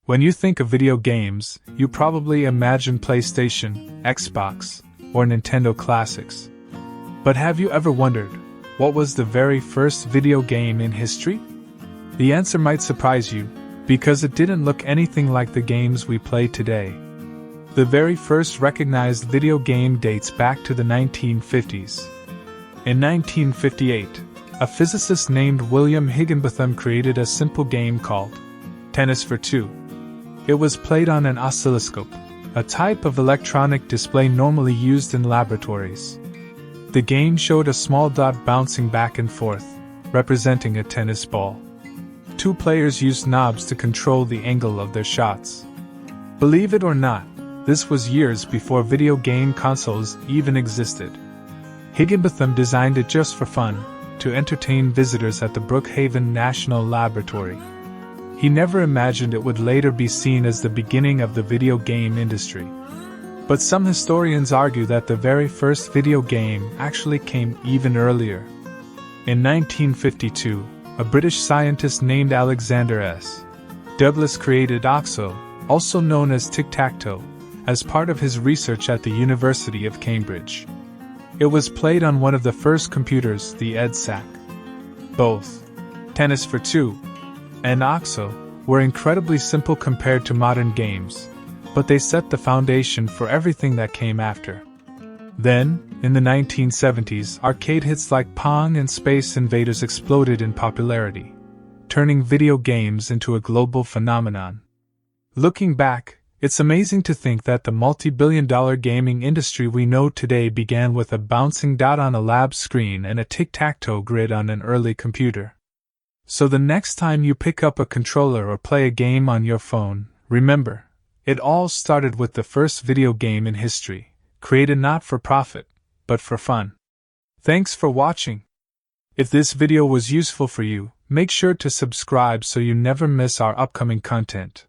When you think of video games, you probably imagine PlayStation, Xbox, or Nintendo classics. But have you ever wondered, what was the very first video game in history? The answer might surprise you, because it didn't look anything like the games we play today. The very first recognized video game dates back to the 1950s. In 1958, a physicist named William Higinbotham created a simple game called Tennis for Two. It was played on an oscilloscope, a type of electronic display normally used in laboratories. The game showed a small dot bouncing back and forth, representing a tennis ball. Two players used knobs to control the angle of their shots. Believe it or not, this was years before video game consoles even existed. Higinbotham designed it just for fun, to entertain visitors at the Brookhaven National Laboratory. He never imagined it would later be seen as the beginning of the video game industry. But some historians argue that the very first video game actually came even earlier. In 1952, a British scientist named Alexander S. Douglas created OXO, also known as tic-tac-toe, as part of his research at the University of Cambridge. It was played on one of the first computers, the EDSAC. Both Tennis for Two and OXO were incredibly simple compared to modern games, but they set the foundation for everything that came after. Then, in the 1970s, arcade hits like Pong and Space Invaders exploded in popularity, turning video games into a global phenomenon. Looking back, it's amazing to think that the multi-billion-dollar gaming industry we know today began with a bouncing dot on a lab screen and a tic-tac-toe grid on an early computer. So the next time you pick up a controller or play a game on your phone, remember, it all started with the first video game in history, created not for profit, but for fun. Thanks for watching. If this video was useful for you, make sure to subscribe so you never miss our upcoming content.